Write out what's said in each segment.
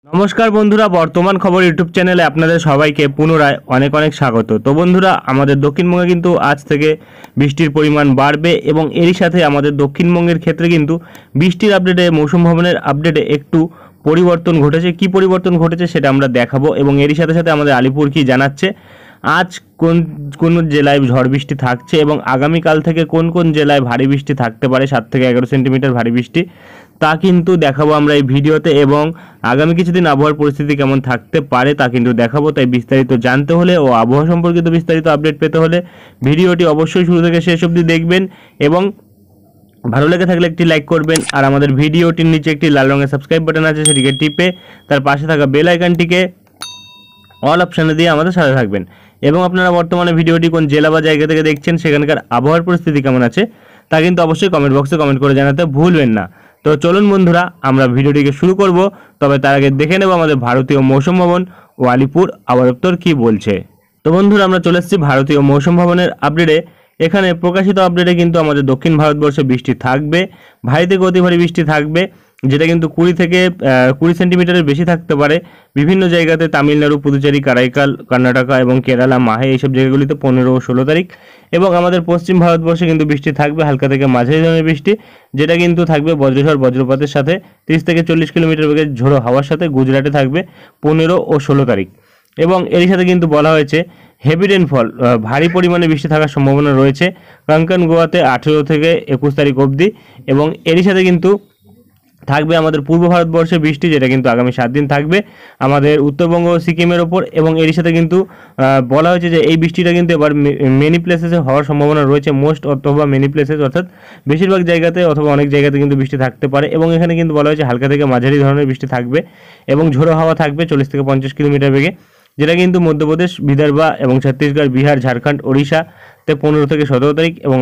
নমস্কার বন্ধুরা, বর্তমান খবর ইউটিউব চ্যানেলে আপনাদের সবাইকে পুনরায় অনেক অনেক স্বাগত। তো বন্ধুরা, আমাদের দক্ষিণবঙ্গে কিন্তু আজ থেকে বৃষ্টির পরিমাণ বাড়বে এবং এরই সাথে আমাদের দক্ষিণবঙ্গের ক্ষেত্রে কিন্তু বৃষ্টির আপডেটে, মৌসুম ভবনের আপডেটে একটু পরিবর্তন ঘটেছে। কি পরিবর্তন ঘটেছে সেটা আমরা দেখাবো এবং এরই সাথে সাথে আমাদের আলিপুর কি জানাচ্ছে, আজ কোন কোন জেলায় ঝড় বৃষ্টি থাকছে এবং আগামীকাল থেকে কোন কোন জেলায় ভারী বৃষ্টি থাকতে পারে, 7 থেকে 11 সেন্টিমিটার ভারী বৃষ্টি, তা কিন্তু দেখাবো আমরা এই ভিডিওতে। এবং আগামী কিছুদিন আবহাওয়ার পরিস্থিতি কেমন থাকতে পারে তা কিন্তু দেখাবো। তাই বিস্তারিত জানতে হলে ও আবহাওয়া সম্পর্কিত বিস্তারিত আপডেট পেতে হলে ভিডিওটি অবশ্যই শুরু থেকে শেষ অবধি দেখবেন এবং ভালো লেগে থাকলে একটি লাইক করবেন। আর আমাদের ভিডিওটির নিচে একটি লাল রঙের সাবস্ক্রাইব বাটন আছে, সেটিকে টিপে তার পাশে থাকা বেল আইকনটিকে অল অপশানে দিয়ে আমাদের সাথে থাকবেন। এবং আপনারা বর্তমানে ভিডিওটি কোন জেলা বা জায়গা থেকে দেখছেন, সেখানকার আবহাওয়ার পরিস্থিতি কেমন আছে তা কিন্তু অবশ্যই কমেন্ট বক্সে কমেন্ট করে জানাতে ভুলবেন না। তো চলুন বন্ধুরা, আমরা ভিডিওটিকে শুরু করব। তবে তার আগে দেখে নেব আমাদের ভারতীয় মৌসুম ভবন ও আলিপুর আবহাওয়া দপ্তর কী বলছে। তো বন্ধুরা, আমরা চলে এসেছি ভারতীয় মৌসুম ভবনের আপডেটে। এখানে প্রকাশিত আপডেটে কিন্তু আমাদের দক্ষিণ ভারতবর্ষে বৃষ্টি থাকবে, ভারী থেকে অতি ভারী বৃষ্টি থাকবে, যেটা কিন্তু 20 থেকে 20 সেন্টিমিটারের বেশি থাকতে পারে। বিভিন্ন জায়গাতে তামিলনাড়ু, পুদুচেরি, কারাইকাল, কর্ণাটকা এবং কেরালা, মাহে এইসব জায়গাগুলিতে 15 ও 16 তারিখ। এবং আমাদের পশ্চিম ভারতবর্ষে কিন্তু বৃষ্টি থাকবে, হালকা থেকে মাঝারি ধরনের বৃষ্টি, যেটা কিন্তু থাকবে বজ্রঝড় বজ্রপাতের সাথে 30 থেকে 40 কিলোমিটার বেগে ঝোড়ো হাওয়ার সাথে। গুজরাটে থাকবে 15 ও 16 তারিখ। এবং এর সাথে কিন্তু বলা হয়েছে হেভি রেনফল, ভারী পরিমাণে বৃষ্টি থাকার সম্ভাবনা রয়েছে কঙ্কন গোয়াতে 18 থেকে 21 তারিখ অবধি। এবং এরই সাথে কিন্তু থাকবে আমাদের পূর্ব ভারতবর্ষে বৃষ্টি, যেটা কিন্তু আগামী 7 দিন থাকবে আমাদের উত্তরবঙ্গ ও সিকিমের ওপর। এবং এর সাথে কিন্তু বলা হয়েছে যে এই বৃষ্টিটা কিন্তু এবার মেনি প্লেসেসে হওয়ার সম্ভাবনা রয়েছে, মোস্ট অথবা মেনি প্লেসেস, অর্থাৎ বেশিরভাগ জায়গাতে অথবা অনেক জায়গাতে কিন্তু বৃষ্টি থাকতে পারে। এবং এখানে কিন্তু বলা হয়েছে হালকা থেকে মাঝারি ধরনের বৃষ্টি থাকবে এবং ঝোড়ো হাওয়া থাকবে 40 থেকে 50 কিলোমিটার বেগে, যেটা কিন্তু মধ্যপ্রদেশ, বিদর্ভা এবং ছত্তিশগড়, বিহার, ঝাড়খণ্ড, ওড়িশাতে 15 থেকে 17 তারিখ এবং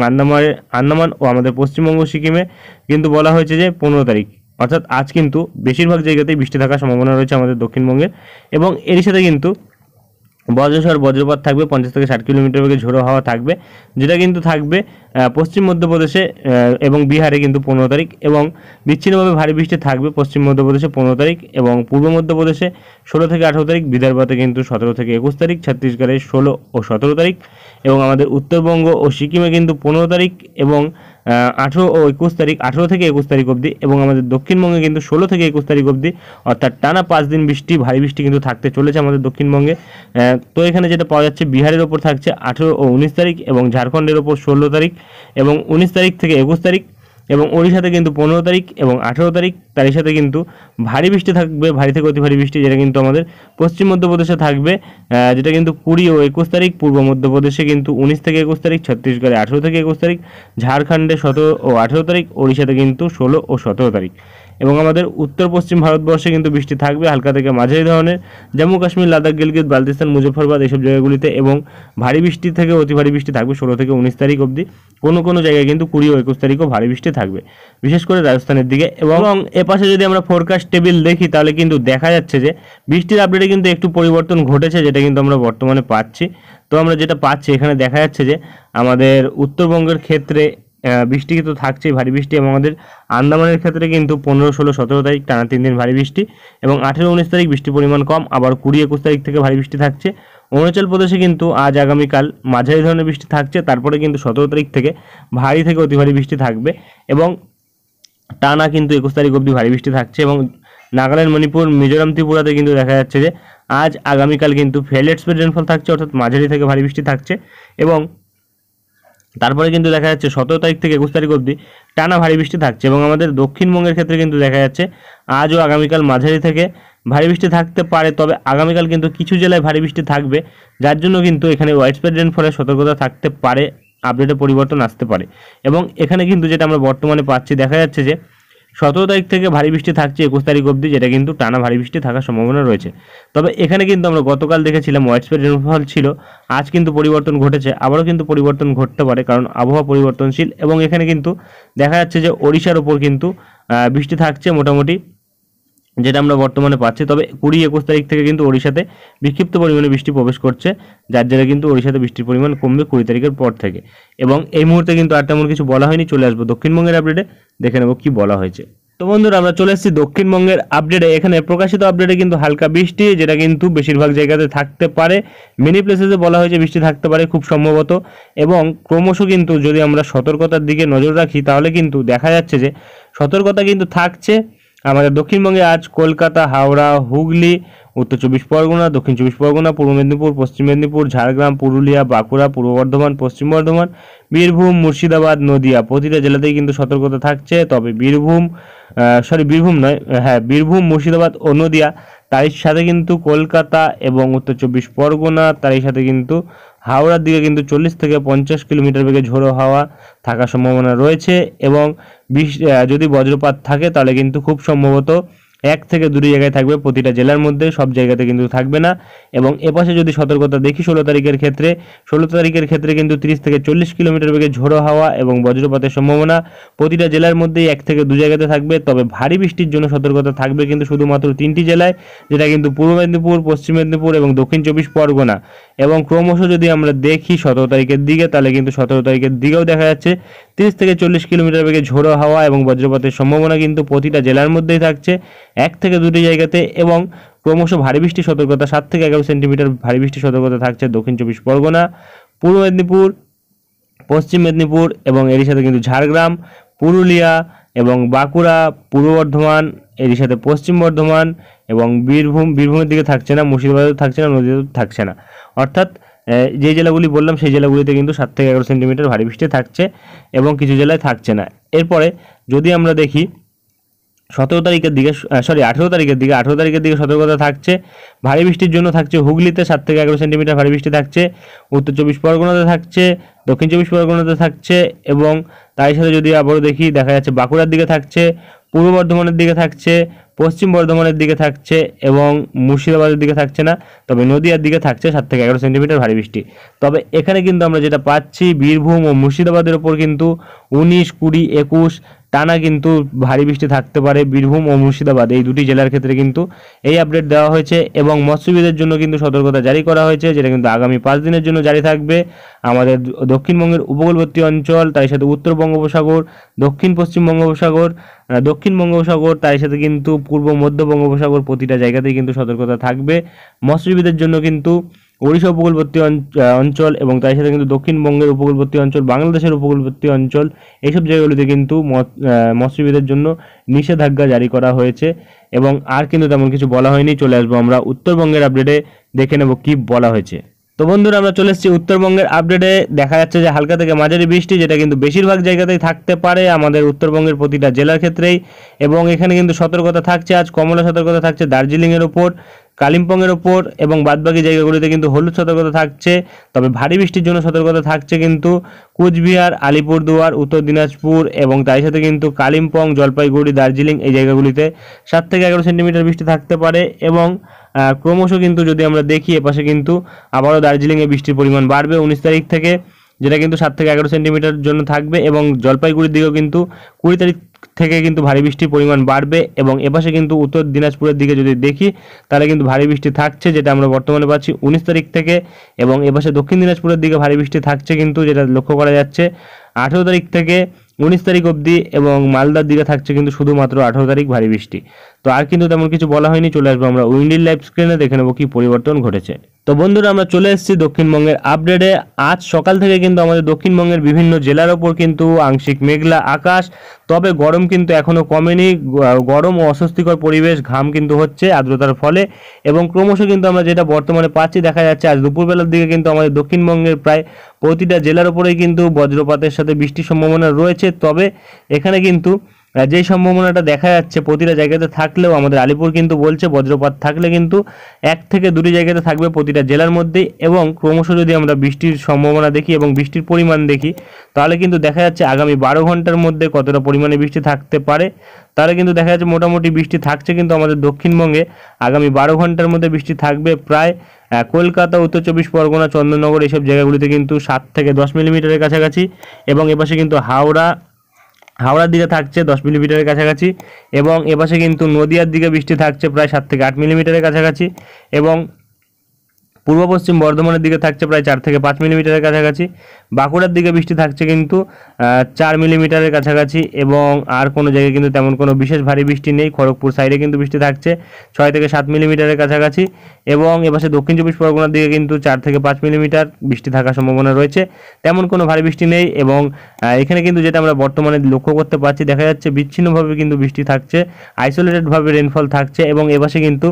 আন্দামান ও আমাদের পশ্চিমবঙ্গ, সিকিমে কিন্তু বলা হয়েছে যে 15 তারিখ। অর্থাৎ আজ কিন্তু বেশিরভাগ জায়গাতেই বৃষ্টি থাকার সম্ভাবনা রয়েছে আমাদের দক্ষিণবঙ্গের। এবং এর সাথে কিন্তু বজ্রঝড় বজ্রপাত থাকবে, 50 থেকে 60 কিলোমিটার বেগে ঝোড়ো হাওয়া থাকবে, যেটা কিন্তু থাকবে পশ্চিম মধ্যপ্রদেশে এবং বিহারে কিন্তু 15 তারিখ। এবং বিচ্ছিন্নভাবে ভারী বৃষ্টি থাকবে পশ্চিম মধ্যপ্রদেশে 15 তারিখ এবং পূর্ব মধ্যপ্রদেশে 16 থেকে 18 তারিখ, বিদর্ভতে কিন্তু 17 থেকে 21 তারিখ, ছত্তিশগড়ে 16 ও 17 তারিখ এবং আমাদের উত্তরবঙ্গ ও সিকিমে কিন্তু 15 তারিখ এবং 18 ও 21 তারিখ, 18 থেকে 21 তারিখ অবধি। এবং আমাদের দক্ষিণবঙ্গে কিন্তু 16 থেকে 21 তারিখ অবধি, অর্থাৎ টানা 5 দিন বৃষ্টি, ভারী বৃষ্টি কিন্তু থাকতে চলেছে আমাদের দক্ষিণবঙ্গে। তো এখানে যেটা পাওয়া যাচ্ছে, বিহারের ওপর থাকছে 18 ও 19 তারিখ এবং ঝাড়খণ্ডের ওপর 16 তারিখ এবং 19 তারিখ থেকে 21 তারিখ এবং ওড়িশাতে কিন্তু 15 তারিখ এবং 18 তারিখ। তার সাথে কিন্তু ভারী বৃষ্টি থাকবে, ভারী থেকে অতি ভারী বৃষ্টি, যেটা কিন্তু আমাদের পশ্চিম মধ্যপ্রদেশে থাকবে, যেটা কিন্তু 20 ও 21 তারিখ, পূর্ব মধ্যপ্রদেশে কিন্তু 19 থেকে 21 তারিখ, ছত্তিশগড়ে 18 থেকে 21 তারিখ, ঝাড়খণ্ডে 17 ও 18 তারিখ, ওড়িশাতে কিন্তু 16 ও 17 তারিখ। এবং আমাদের উত্তর পশ্চিম ভারতবর্ষে কিন্তু বৃষ্টি থাকবে হালকা থেকে মাঝারি ধরনের, জম্মু কাশ্মীর, লাদাখ, গিলগিত, বালতিস্তান, মুজফ্ফরবাদ এইসব জায়গাগুলিতে। এবং ভারী বৃষ্টি থেকে অতি ভারী বৃষ্টি থাকবে 16 থেকে 19 তারিখ অবধি। কোনো কোনো জায়গায় কিন্তু 20 ও 21 তারিখও ভারী বৃষ্টি থাকবে, বিশেষ করে রাজস্থানের দিকে। এবং এপাশে যদি আমরা ফোরকাস্ট টেবিল দেখি, তাহলে কিন্তু দেখা যাচ্ছে যে বৃষ্টির আপডেটে কিন্তু একটু পরিবর্তন ঘটেছে, যেটা কিন্তু আমরা বর্তমানে পাচ্ছি। তো আমরা যেটা পাচ্ছি, এখানে দেখা যাচ্ছে যে আমাদের উত্তরবঙ্গের ক্ষেত্রে বৃষ্টি কিন্তু থাকছে ভারী বৃষ্টি, এবং আমাদের আন্দামানের ক্ষেত্রে কিন্তু 15, 16, 17 তারিখ টানা 3 দিন ভারী বৃষ্টি এবং 18, 19 তারিখ বৃষ্টির পরিমাণ কম, আবার 20, 21 তারিখ থেকে ভারী বৃষ্টি থাকছে। অরুণাচল প্রদেশে কিন্তু আজ আগামীকাল মাঝারি ধরনের বৃষ্টি থাকছে, তারপরে কিন্তু 17 তারিখ থেকে ভারী থেকে অতি ভারী বৃষ্টি থাকবে এবং টানা কিন্তু 21 তারিখ অবধি ভারী বৃষ্টি থাকছে। এবং নাগাল্যান্ড, মণিপুর, মিজোরাম, ত্রিপুরাতে কিন্তু দেখা যাচ্ছে যে আজ আগামীকাল কিন্তু ফেলেট স্পিড রেনফল থাকছে, অর্থাৎ মাঝারি থেকে ভারী বৃষ্টি থাকছে। এবং তারপরে কিন্তু দেখা যাচ্ছে 17 তারিখ থেকে 21 তারিখ অবধি টানা ভারী বৃষ্টি থাকছে। এবং আমাদের দক্ষিণবঙ্গের ক্ষেত্রে কিন্তু দেখা যাচ্ছে আজ ও আগামীকাল মাঝারি থেকে ভারী বৃষ্টি থাকতে পারে, তবে আগামীকাল কিন্তু কিছু জেলায় ভারী বৃষ্টি থাকবে, যার জন্য কিন্তু এখানে ওয়াইড স্প্রেড রেনফলের সতর্কতা থাকতে পারে, আপডেটে পরিবর্তন আসতে পারে। এবং এখানে কিন্তু যেটা আমরা বর্তমানে পাচ্ছি, দেখা যাচ্ছে যে 17 তারিখ থেকে ভারী বৃষ্টি থাকছে 21 তারিখ অবধি, যেটা কিন্তু টানা ভারী বৃষ্টি থাকার সম্ভাবনা রয়েছে। তবে এখানে কিন্তু আমরা গতকাল দেখেছিলাম ওয়াইড স্প্রেড রেনফল ছিল, আজ কিন্তু পরিবর্তন ঘটেছে, আবারও কিন্তু পরিবর্তন ঘটতে পারে, কারণ আবহাওয়া পরিবর্তনশীল। এবং এখানে কিন্তু দেখা যাচ্ছে যে ওড়িশার ওপর কিন্তু বৃষ্টি থাকছে মোটামুটি, যেটা আমরা বর্তমানে পাচ্ছি। তবে 20, 21 তারিখ থেকে কিন্তু ওড়িশাতে বিক্ষিপ্ত পরিমাণে বৃষ্টি প্রবেশ করছে, যার জেরে কিন্তু ওড়িশাতে বৃষ্টির পরিমাণ কমবে 20 তারিখের পর থেকে। এবং এই মুহূর্তে কিন্তু আর তেমন কিছু বলা হয়নি, চলে আসবো দক্ষিণবঙ্গের আপডেটে, দেখে নেব কি বলা হয়েছে। তো বন্ধুরা আমরা চলে এসেছি দক্ষিণবঙ্গের আপডেটে। এখানে প্রকাশিত আপডেটে কিন্তু হালকা বৃষ্টি, যেটা কিন্তু বেশিরভাগ জায়গাতে থাকতে পারে। মেনি প্লেসেসে বলা হয়েছে বৃষ্টি থাকতে পারে খুব সম্ভবত, এবং ক্রমশ কিন্তু যদি আমরা সতর্কতার দিকে নজর রাখি তাহলে কিন্তু দেখা যাচ্ছে যে সতর্কতা কিন্তু থাকছে আমাদের দক্ষিণবঙ্গে। আজ কলকাতা, হাওড়া, হুগলি, উত্তর চব্বিশ পরগনা, দক্ষিণ চব্বিশ পরগনা, পূর্ব মেদিনীপুর, পশ্চিম মেদিনীপুর, ঝাড়গ্রাম, পুরুলিয়া, বাঁকুড়া, পূর্ব বর্ধমান, পশ্চিম বর্ধমান, বীরভূম, মুর্শিদাবাদ, নদিয়া, প্রতিটা জেলাতেই কিন্তু সতর্কতা থাকছে। তবে বীরভূম, মুর্শিদাবাদ ও নদিয়া, তার সাথে কিন্তু কলকাতা এবং উত্তর চব্বিশ পরগনা, তার সাথে কিন্তু হাওড়ার দিকে কিন্তু 40 থেকে 50 কিলোমিটার বেগে ঝোড়ো হাওয়া থাকার সম্ভাবনা রয়েছে। এবং যদি বজ্রপাত থাকে তাহলে কিন্তু খুব সম্ভবত 1 থেকে 2 জায়গায় থাকবে প্রতিটা জেলার মধ্যে, সব জায়গাতে কিন্তু থাকবে না। এবং এপাশে যদি সতর্কতা দেখি 16 তারিখের ক্ষেত্রে কিন্তু 30 থেকে 40 কিলোমিটার বেগে ঝোড়ো হাওয়া এবং বজ্রপাতের সম্ভাবনা প্রতিটা জেলার মধ্যেই 1 থেকে 2 জায়গাতে থাকবে। তবে ভারী বৃষ্টির জন্য সতর্কতা থাকবে কিন্তু শুধুমাত্র 3টি জেলায়, যেটা কিন্তু পূর্ব মেদিনীপুর, পশ্চিম মেদিনীপুর এবং দক্ষিণ চব্বিশ পরগনা। এবং ক্রমশ যদি আমরা দেখি 17 তারিখের দিকে, তাহলে কিন্তু 17 তারিখের দিকেও দেখা যাচ্ছে 30 থেকে 40 কিলোমিটার বেগে ঝোড়ো হাওয়া এবং বজ্রপাতের সম্ভাবনা কিন্তু প্রতিটা জেলার মধ্যেই থাকছে 1 থেকে 2টি জায়গাতে। এবং ক্রমশ ভারী বৃষ্টির সতর্কতা 7 থেকে 11 সেন্টিমিটার ভারী বৃষ্টির সতর্কতা থাকছে দক্ষিণ চব্বিশ পরগনা, পূর্ব মেদিনীপুর, পশ্চিম মেদিনীপুর এবং এরই সাথে কিন্তু ঝাড়গ্রাম, পুরুলিয়া এবং বাঁকুড়া, পূর্ব বর্ধমান, এরই সাথে পশ্চিম বর্ধমান এবং বীরভূমের দিকে থাকছে না, মুর্শিদাবাদেও থাকছে না, নদীতেও থাকছে না। অর্থাৎ যে জেলাগুলি বললাম সেই জেলাগুলিতে কিন্তু 7 থেকে 11 সেন্টিমিটার ভারী বৃষ্টি থাকছে এবং কিছু জেলায় থাকছে না। এরপরে যদি আমরা দেখি 18 তারিখের দিকে সতর্কতা থাকছে ভারী বৃষ্টির জন্য। থাকছে হুগলিতে 7 থেকে 11 সেন্টিমিটার ভারী বৃষ্টি থাকছে, উত্তর চব্বিশ পরগনাতে থাকছে, দক্ষিণ চব্বিশ পরগনাতে থাকছে এবং তার সাথে যদি আবারও দেখি দেখা যাচ্ছে বাঁকুড়ার দিকে থাকছে, পূর্ব বর্ধমানের দিকে থাকছে, পশ্চিম বর্ধমানের দিকে থাকছে এবং মুর্শিদাবাদের দিকে থাকছে না। তবে নদিয়ার দিকে থাকছে 7 থেকে 11 সেন্টিমিটার ভারী বৃষ্টি। তবে এখানে কিন্তু আমরা যেটা পাচ্ছি বীরভূম ও মুর্শিদাবাদের ওপর কিন্তু 19, 20, 21 টানা কিন্তু ভারী বৃষ্টি থাকতে পারে। বীরভূম ও মুর্শিদাবাদ এই দুটি জেলার ক্ষেত্রে কিন্তু এই আপডেট দেওয়া হয়েছে এবং মৎস্যবিদের জন্য কিন্তু সতর্কতা জারি করা হয়েছে, যেটা কিন্তু আগামী 5 দিনের জন্য জারি থাকবে। আমাদের দক্ষিণবঙ্গের উপকূলবর্তী অঞ্চল, তার সাথে উত্তর বঙ্গোপসাগর, দক্ষিণ পশ্চিম বঙ্গোপসাগর, তার সাথে কিন্তু পূর্ব মধ্য বঙ্গোপসাগর, প্রতিটা জায়গাতেই কিন্তু সতর্কতা থাকবে মৎস্যজীবীদের জন্য। কিন্তু ওড়িশা উপকূলবর্তী অঞ্চল এবং তার সাথে কিন্তু দক্ষিণবঙ্গের উপকূলবর্তী অঞ্চল, বাংলাদেশের উপকূলবর্তী অঞ্চল, এইসব জায়গাগুলিতে কিন্তু মৎস্যজীবীদের জন্য নিষেধাজ্ঞা জারি করা হয়েছে এবং আর কিন্তু তেমন কিছু বলা হয়নি। চলে আসবো আমরা উত্তরবঙ্গের আপডেটে, দেখে নেব কি বলা হয়েছে। তো বন্ধুরা আমরা চলে এসেছি উত্তরবঙ্গের আপডেটে। দেখা যাচ্ছে যে হালকা থেকে মাঝারি বৃষ্টি, যেটা কিন্তু বেশিরভাগ জায়গাতেই থাকতে পারে আমাদের উত্তরবঙ্গের প্রতিটা জেলার ক্ষেত্রেই। এবং এখানে কিন্তু সতর্কতা থাকছে আজ কমলা সতর্কতা থাকছে দার্জিলিংয়ের ওপর, কালিম্পংয়ের ওপর এবং বাদবাকি জায়গাগুলিতে কিন্তু হলুদ সতর্কতা থাকছে। তবে ভারী বৃষ্টির জন্য সতর্কতা থাকছে কিন্তু কুচবিহার, আলিপুরদুয়ার, উত্তর দিনাজপুর এবং তার সাথে কিন্তু কালিম্পং, জলপাইগুড়ি, দার্জিলিং এই জায়গাগুলিতে 7 থেকে 11 সেন্টিমিটার বৃষ্টি থাকতে পারে। এবং ক্রমশ কিন্তু যদি আমরা দেখি এপাশে কিন্তু আবারও দার্জিলিংয়ে বৃষ্টির পরিমাণ বাড়বে 19 তারিখ থেকে, যেটা কিন্তু 7 থেকে 11 সেন্টিমিটার জন্য থাকবে। এবং জলপাইগুড়ির দিকেও কিন্তু 20 তারিখ থেকে কিন্তু ভারী বৃষ্টির পরিমাণ বাড়বে। এবং এপাশে কিন্তু উত্তর দিনাজপুরের দিকে যদি দেখি তাহলে কিন্তু ভারী বৃষ্টি থাকছে, যেটা আমরা বর্তমানে পাচ্ছি 19 তারিখ থেকে। এবং এপাশে দক্ষিণ দিনাজপুরের দিকে ভারী বৃষ্টি থাকছে কিন্তু, যেটা লক্ষ্য করা যাচ্ছে 18 তারিখ থেকে 19 তারিখ অবধি। এবং মালদার দিকে থাকছে কিন্তু শুধুমাত্র 18 তারিখ ভারী বৃষ্টি। তো আর কিন্তু তেমন কিছু বলা হয়নি। চলে আসবো আমরা উইন্ডির লাইভ স্ক্রিনে, দেখে নেবো কি পরিবর্তন ঘটেছে। তো বন্ধুরা আমরা চলে এসেছি দক্ষিণবঙ্গের আপডেটে। আজ সকাল থেকে কিন্তু আমাদের দক্ষিণবঙ্গের বিভিন্ন জেলার ওপর কিন্তু আংশিক মেঘলা আকাশ, তবে গরম কিন্তু এখনো কমেনি। গরম ও অস্বস্তিকর পরিবেশ, ঘাম কিন্তু হচ্ছে আর্দ্রতার ফলে। এবং ক্রমশ কিন্তু আমরা যেটা বর্তমানে পাচ্ছি দেখা যাচ্ছে আজ দুপুরবেলার দিকে কিন্তু আমাদের দক্ষিণবঙ্গের প্রায় প্রতিটা জেলার ওপরেই কিন্তু বজ্রপাতের সাথে বৃষ্টির সম্ভাবনা রয়েছে। তবে এখানে কিন্তু যেই সম্ভাবনাটা দেখা যাচ্ছে প্রতিটা জায়গাতে থাকলেও আমাদের আলিপুর কিন্তু বলছে বজ্রপাত থাকলে কিন্তু 1 থেকে 2টি জায়গাতে থাকবে প্রতিটা জেলার মধ্যেই। এবং ক্রমশ যদি আমরা বৃষ্টির সম্ভাবনা দেখি এবং বৃষ্টির পরিমাণ দেখি তাহলে কিন্তু দেখা যাচ্ছে আগামী 12 ঘন্টার মধ্যে কতটা পরিমাণে বৃষ্টি থাকতে পারে। তাহলে কিন্তু দেখা যাচ্ছে মোটামুটি বৃষ্টি থাকছে কিন্তু আমাদের দক্ষিণবঙ্গে আগামী 12 ঘন্টার মধ্যে বৃষ্টি থাকবে প্রায় কলকাতা, উত্তর চব্বিশ পরগনা, চন্দননগর এইসব জায়গাগুলিতে কিন্তু 7 থেকে 10 মিলিমিটারের কাছাকাছি। এবং এপাশে কিন্তু হাওড়ার দিকে থাকছে 10 মিলিমিটারের কাছাকাছি। এবং এপাশে কিন্তু নদিয়ার দিকে বৃষ্টি থাকছে প্রায় 7 থেকে 8 মিলিমিটারের কাছাকাছি। এবং পূর্ব পশ্চিম বর্ধমানের দিকে থাকছে প্রায় 4 থেকে 5 মিলিমিটারের কাছাকাছি। বাঁকুড়ার দিকে বৃষ্টি থাকছে কিন্তু 4 মিলিমিটারের কাছাকাছি, এবং আর কোনো জায়গায় কিন্তু তেমন কোনো বিশেষ ভারী বৃষ্টি নেই। খড়গপুর সাইডে কিন্তু বৃষ্টি থাকছে 6 থেকে 7 মিলিমিটারের কাছাকাছি, এবং এপাশে দক্ষিণ চব্বিশ পরগনার দিকে কিন্তু 4 থেকে 5 মিলিমিটার বৃষ্টি থাকার সম্ভাবনা রয়েছে। তেমন কোনো ভারী বৃষ্টি নেই, এবং এখানে কিন্তু যেটা আমরা বর্তমানে লক্ষ্য করতে পারছি, দেখা যাচ্ছে বিচ্ছিন্নভাবে কিন্তু বৃষ্টি থাকছে, আইসোলেটেডভাবে রেনফল থাকছে, এবং এপাশে কিন্তু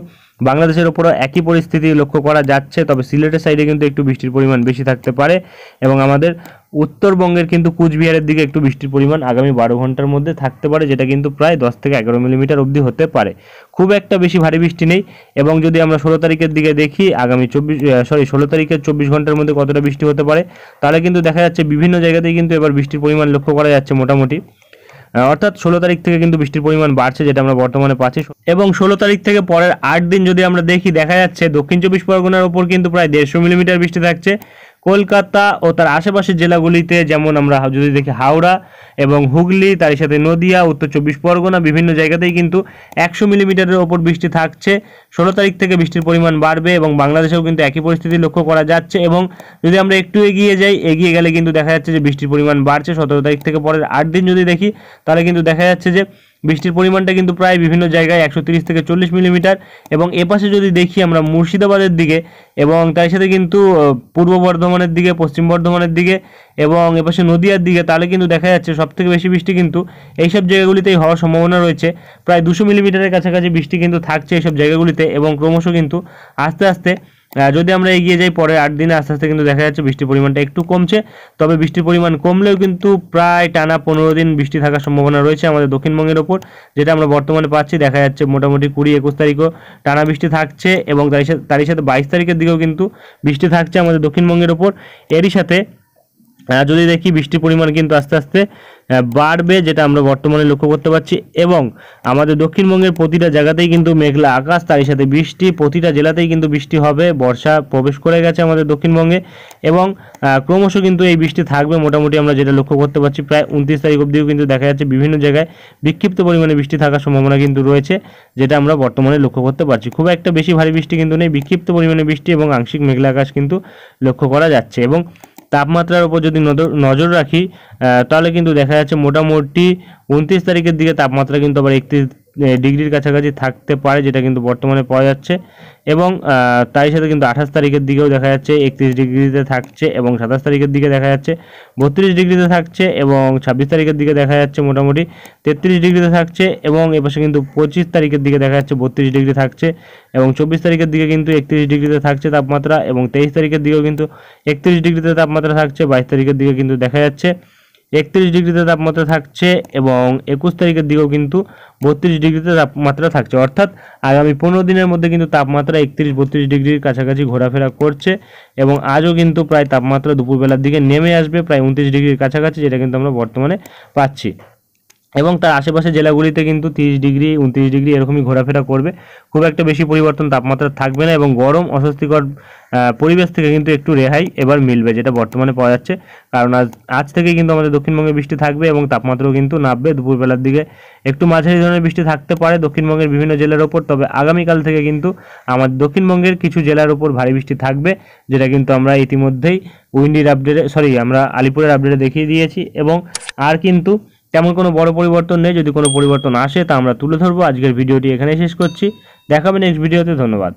বাংলাদেশের ওপরও একই পরিস্থিতি লক্ষ্য করা যাচ্ছে। তবে সিলেটের সাইডে কিন্তু একটু বৃষ্টির পরিমাণ বেশি থাকতে পারে, এবং আমাদের উত্তরবঙ্গের কিন্তু কুচবিহারের দিকে একটু বৃষ্টির পরিমাণ আগামী 12 ঘন্টার মধ্যে থাকতে পারে, যেটা কিন্তু প্রায় 10 থেকে 11 মিলিমিটার অবধি হতে পারে। খুব একটা বেশি ভারী বৃষ্টি নেই। এবং যদি আমরা 16 তারিখের দিকে দেখি, আগামী 16 তারিখের 24 ঘন্টার মধ্যে কতটা বৃষ্টি হতে পারে, তাহলে কিন্তু দেখা যাচ্ছে বিভিন্ন জায়গাতেই কিন্তু এবার বৃষ্টির পরিমাণ লক্ষ্য করা যাচ্ছে মোটামুটি। অর্থাৎ 16 তারিখ থেকে কিন্তু বৃষ্টির পরিমাণ বাড়ছে, যেটা আমরা বর্তমানে পাচ্ছি। এবং 16 তারিখ থেকে পরের 8 দিন যদি আমরা দেখি, দেখা যাচ্ছে দক্ষিণ চব্বিশ পরগনার ওপর কিন্তু প্রায় 150 মিলিমিটার বৃষ্টি থাকছে। কলকাতা ও তার আশেপাশের জেলাগুলিতে, যেমন আমরা যদি দেখি হাওড়া এবং হুগলি, তার সাথে নদিয়া, উত্তর চব্বিশ পরগনা, বিভিন্ন জায়গাতেই কিন্তু 100 মিলিমিটারের ওপর বৃষ্টি থাকছে। 16 তারিখ থেকে বৃষ্টির পরিমাণ বাড়বে, এবং বাংলাদেশেও কিন্তু একই পরিস্থিতি লক্ষ্য করা যাচ্ছে। এবং যদি আমরা একটু এগিয়ে যাই, এগিয়ে গেলে কিন্তু দেখা যাচ্ছে যে বৃষ্টির পরিমাণ বাড়ছে। 17 তারিখ থেকে পরের 8 দিন যদি দেখি, তাহলে কিন্তু দেখা যাচ্ছে যে বৃষ্টির পরিমাণটা কিন্তু প্রায় বিভিন্ন জায়গায় 130 থেকে 40 মিলিমিটার। এবং এপাশে যদি দেখি আমরা মুর্শিদাবাদের দিকে, এবং তার সাথে কিন্তু পূর্ব বর্ধমানের দিকে, পশ্চিম বর্ধমানের দিকে, এবং এপাশে নদিয়ার দিকে, তাহলে কিন্তু দেখা যাচ্ছে সবথেকে বেশি বৃষ্টি কিন্তু এইসব জায়গাগুলিতেই হওয়ার সম্ভাবনা রয়েছে। প্রায় 200 মিলিমিটারের কাছাকাছি বৃষ্টি কিন্তু থাকছে এইসব জায়গাগুলিতে, এবং ক্রমশ কিন্তু আস্তে আস্তে যদি আমরা এগিয়ে যাই পরে 8 দিনে, আস্তে আস্তে কিন্তু দেখা যাচ্ছে বৃষ্টির পরিমাণটা একটু কমছে। তবে বৃষ্টির পরিমাণ কমলেও কিন্তু প্রায় টানা 15 দিন বৃষ্টি থাকার সম্ভাবনা রয়েছে আমাদের দক্ষিণবঙ্গের ওপর, যেটা আমরা বর্তমানে পাচ্ছি। দেখা যাচ্ছে মোটামুটি 20-21 তারিখও টানা বৃষ্টি থাকছে, এবং তারই সাথে 22 তারিখের দিকেও কিন্তু বৃষ্টি থাকছে আমাদের দক্ষিণবঙ্গের ওপর। এরই সাথে যদি দেখি বৃষ্টির পরিমাণ কিন্তু আস্তে আস্তে বাড়বে, যেটা আমরা বর্তমানে লক্ষ্য করতে পারছি। এবং আমাদের দক্ষিণবঙ্গের প্রতিটা জায়গাতেই কিন্তু মেঘলা আকাশ, তারই সাথে বৃষ্টি, প্রতিটা জেলাতেই কিন্তু বৃষ্টি হবে। বর্ষা প্রবেশ করে গেছে আমাদের দক্ষিণবঙ্গে, এবং ক্রমশ কিন্তু এই বৃষ্টি থাকবে মোটামুটি। আমরা যেটা লক্ষ্য করতে পারছি, প্রায় 29 তারিখ অবধিও কিন্তু দেখা যাচ্ছে বিভিন্ন জায়গায় বিক্ষিপ্ত পরিমাণে বৃষ্টি থাকার সম্ভাবনা কিন্তু রয়েছে, যেটা আমরা বর্তমানে লক্ষ্য করতে পারছি। খুব একটা বেশি ভারী বৃষ্টি কিন্তু নেই, বিক্ষিপ্ত পরিমাণে বৃষ্টি এবং আংশিক মেঘলা আকাশ কিন্তু লক্ষ্য করা যাচ্ছে। এবং তাপমাত্রার উপর যদি নজর রাখি, তাহলে কিন্তু দেখা যাচ্ছে মোটামুটি 29 তারিখের দিকে তাপমাত্রা কিন্তু আবার 31 ডিগ্রির কাছাকাছি থাকতে পারে, যেটা কিন্তু বর্তমানে পাওয়া যাচ্ছে। এবং তার সাথে কিন্তু 28 তারিখের দিকেও দেখা যাচ্ছে 31 ডিগ্রিতে থাকছে, এবং 27 তারিখের দিকে দেখা যাচ্ছে 32 ডিগ্রিতে থাকছে, এবং 26 তারিখের দিকে দেখা যাচ্ছে মোটামুটি 33 ডিগ্রিতে থাকছে, এবং এপাশে কিন্তু 25 তারিখের দিকে দেখা যাচ্ছে 32 ডিগ্রি থাকছে, এবং 24 তারিখের দিকে কিন্তু 31 ডিগ্রিতে থাকছে তাপমাত্রা, এবং 23 তারিখের দিকেও কিন্তু 31 ডিগ্রিতে তাপমাত্রা থাকছে। 22 তারিখের দিকে কিন্তু দেখা যাচ্ছে 31 ডিগ্রিতে তাপমাত্রা থাকছে, এবং 21 তারিখের দিকেও কিন্তু 32 ডিগ্রিতে তাপমাত্রা থাকছে। অর্থাৎ আগামী 15 দিনের মধ্যে কিন্তু তাপমাত্রা 31-32 ডিগ্রির কাছাকাছি ঘোরাফেরা করছে, এবং আজও কিন্তু প্রায় তাপমাত্রা দুপুরবেলার দিকে নেমে আসবে প্রায় 29 ডিগ্রির কাছাকাছি, যেটা কিন্তু আমরা বর্তমানে পাচ্ছি। এবং তার আশেপাশে জেলাগুলিতে কিন্তু 30 ডিগ্রি 29 ডিগ্রি এরকমই ঘোরাফেরা করবে। খুব একটা বেশি পরিবর্তন তাপমাত্রা থাকবে না, এবং গরম অস্বস্তিকর পরিবেশ থেকে কিন্তু একটু রেহাই এবার মিলবে, যেটা বর্তমানে পাওয়া যাচ্ছে। কারণ আজ থেকে কিন্তু আমাদের দক্ষিণবঙ্গে বৃষ্টি থাকবে, এবং তাপমাত্রাও কিন্তু নামবে। দুপুরবেলার দিকে একটু মাঝারি ধরনের বৃষ্টি থাকতে পারে দক্ষিণবঙ্গের বিভিন্ন জেলার ওপর, তবে আগামীকাল থেকে কিন্তু আমাদের দক্ষিণবঙ্গের কিছু জেলার ওপর ভারী বৃষ্টি থাকবে, যেটা কিন্তু আমরা ইতিমধ্যেই উইন্ডির আপডেটে আমরা আলিপুরের আপডেটে দেখিয়ে দিয়েছি। এবং আর কিন্তু তেমন কোনো বড় পরিবর্তন নেই। যদি কোনো পরিবর্তন আসে তা আমরা তুলে ধরবো। আজকের ভিডিওটি এখানেই শেষ করছি, দেখাবে নেক্সট ভিডিওতে। ধন্যবাদ।